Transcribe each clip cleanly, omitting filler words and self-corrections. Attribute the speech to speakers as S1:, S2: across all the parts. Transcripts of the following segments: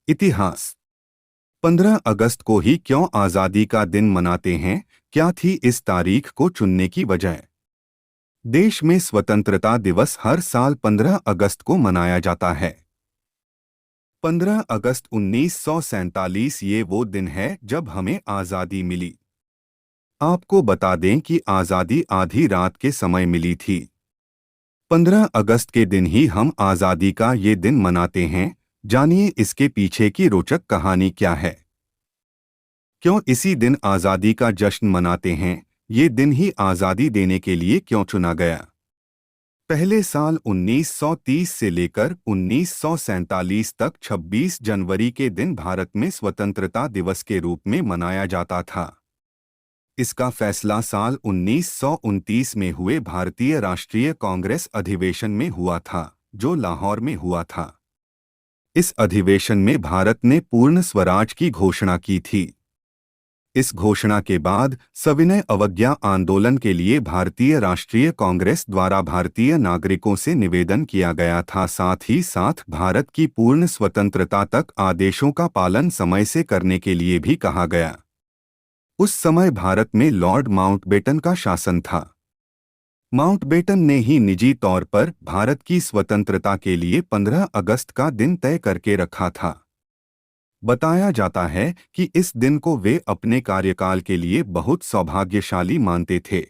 S1: इतिहास। 15 अगस्त को ही क्यों आज़ादी का दिन मनाते हैं? क्या थी इस तारीख को चुनने की वजह? देश में स्वतंत्रता दिवस हर साल 15 अगस्त को मनाया जाता है। 15 अगस्त 1947 ये वो दिन है जब हमें आज़ादी मिली। आपको बता दें कि आज़ादी आधी रात के समय मिली थी। 15 अगस्त के दिन ही हम आज़ादी का ये दिन मनाते हैं। जानिए इसके पीछे की रोचक कहानी क्या है। क्यों इसी दिन आज़ादी का जश्न मनाते हैं? ये दिन ही आज़ादी देने के लिए क्यों चुना गया? पहले साल 1930 से लेकर 1947 तक 26 जनवरी के दिन भारत में स्वतंत्रता दिवस के रूप में मनाया जाता था। इसका फैसला साल 1929 में हुए भारतीय राष्ट्रीय कांग्रेस अधिवेशन में हुआ था, जो लाहौर में हुआ था। इस अधिवेशन में भारत ने पूर्ण स्वराज की घोषणा की थी। इस घोषणा के बाद सविनय अवज्ञा आंदोलन के लिए भारतीय राष्ट्रीय कांग्रेस द्वारा भारतीय नागरिकों से निवेदन किया गया था, साथ ही साथ भारत की पूर्ण स्वतंत्रता तक आदेशों का पालन समय से करने के लिए भी कहा गया। उस समय भारत में लॉर्ड माउंटबेटन का शासन था। माउंटबेटन ने ही निजी तौर पर भारत की स्वतंत्रता के लिए 15 अगस्त का दिन तय करके रखा था। बताया जाता है कि इस दिन को वे अपने कार्यकाल के लिए बहुत सौभाग्यशाली मानते थे।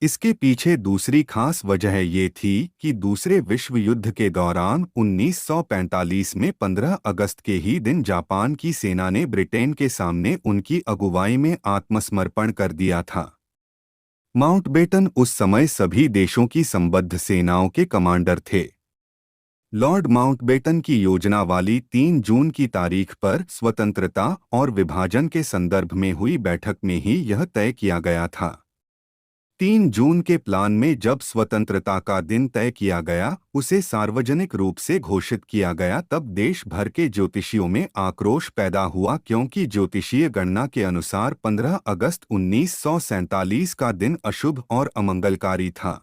S1: इसके पीछे दूसरी खास वजह ये थी कि दूसरे विश्व युद्ध के दौरान 1945 में 15 अगस्त के ही दिन जापान की सेना ने ब्रिटेन के सामने उनकी अगुवाई में आत्मसमर्पण कर दिया था। माउंटबेटन उस समय सभी देशों की संबद्ध सेनाओं के कमांडर थे। लॉर्ड माउंटबेटन की योजना वाली 3 जून की तारीख पर स्वतंत्रता और विभाजन के संदर्भ में हुई बैठक में ही यह तय किया गया था। 3 जून के प्लान में जब स्वतंत्रता का दिन तय किया गया, उसे सार्वजनिक रूप से घोषित किया गया, तब देश भर के ज्योतिषियों में आक्रोश पैदा हुआ, क्योंकि ज्योतिषीय गणना के अनुसार 15 अगस्त 1947 का दिन अशुभ और अमंगलकारी था।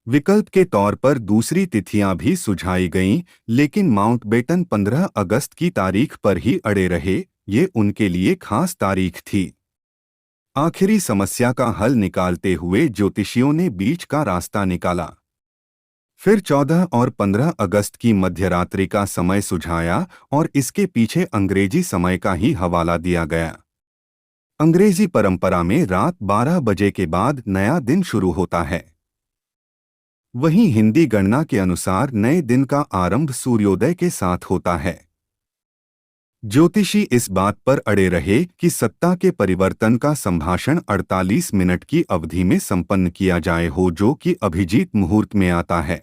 S1: विकल्प के तौर पर दूसरी तिथियां भी सुझाई गईं, लेकिन माउंटबेटन 15 अगस्त की तारीख पर ही अड़े रहे। ये उनके लिए खास तारीख थी। आखिरी समस्या का हल निकालते हुए ज्योतिषियों ने बीच का रास्ता निकाला। फिर 14 और 15 अगस्त की मध्यरात्रि का समय सुझाया और इसके पीछे अंग्रेजी समय का ही हवाला दिया गया। अंग्रेजी परंपरा में रात 12 बजे के बाद नया दिन शुरू होता है। वहीं हिंदी गणना के अनुसार नए दिन का आरंभ सूर्योदय के साथ होता है। ज्योतिषी इस बात पर अड़े रहे कि सत्ता के परिवर्तन का संभाषण 48 मिनट की अवधि में संपन्न किया जाए हो, जो कि अभिजीत मुहूर्त में आता है।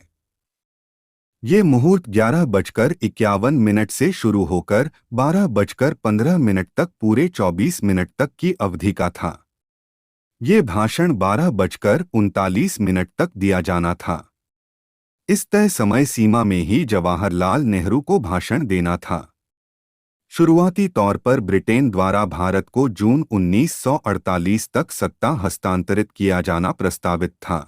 S1: ये मुहूर्त 11:51 से शुरू होकर 12:15 तक पूरे 24 मिनट तक की अवधि का था। ये भाषण 12:39 तक दिया जाना था। इस तय समय सीमा में ही जवाहरलाल नेहरू को भाषण देना था। शुरुआती तौर पर ब्रिटेन द्वारा भारत को जून 1948 तक सत्ता हस्तांतरित किया जाना प्रस्तावित था।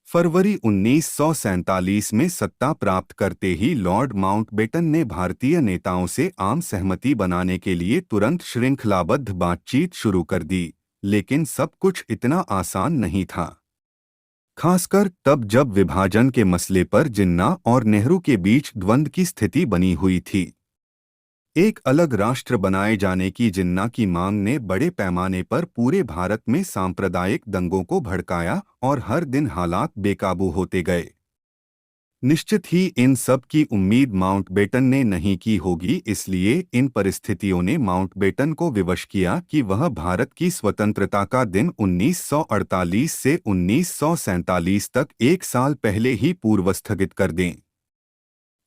S1: फरवरी 1947 में सत्ता प्राप्त करते ही लॉर्ड माउंटबेटन ने भारतीय नेताओं से आम सहमति बनाने के लिए तुरंत श्रृंखलाबद्ध बातचीत शुरू कर दी, लेकिन सब कुछ इतना आसान नहीं था। खासकर तब जब विभाजन के मसले पर जिन्ना और नेहरू के बीच द्वंद्व की स्थिति बनी हुई थी। एक अलग राष्ट्र बनाए जाने की जिन्ना की मांग ने बड़े पैमाने पर पूरे भारत में सांप्रदायिक दंगों को भड़काया और हर दिन हालात बेकाबू होते गए। निश्चित ही इन सब की उम्मीद माउंटबेटन ने नहीं की होगी, इसलिए इन परिस्थितियों ने माउंटबेटन को विवश किया कि वह भारत की स्वतंत्रता का दिन 1948 से 1947 तक एक साल पहले ही पूर्वस्थगित कर दें।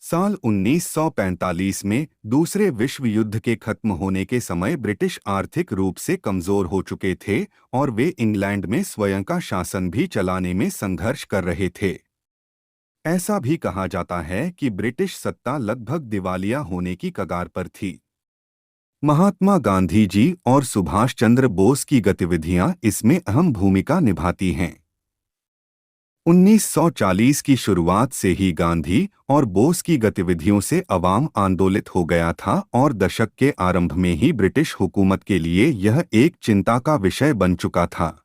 S1: साल 1945 में दूसरे विश्व युद्ध के खत्म होने के समय ब्रिटिश आर्थिक रूप से कमजोर हो चुके थे और वे इंग्लैंड में स्वयं का शासन भी चलाने में संघर्ष कर रहे थे। ऐसा भी कहा जाता है कि ब्रिटिश सत्ता लगभग दिवालिया होने की कगार पर थी। महात्मा गांधी जी और सुभाष चंद्र बोस की गतिविधियां इसमें अहम भूमिका निभाती हैं। 1940 की शुरुआत से ही गांधी और बोस की गतिविधियों से अवाम आंदोलित हो गया था और दशक के आरंभ में ही ब्रिटिश हुकूमत के लिए यह एक चिंता का विषय बन चुका था।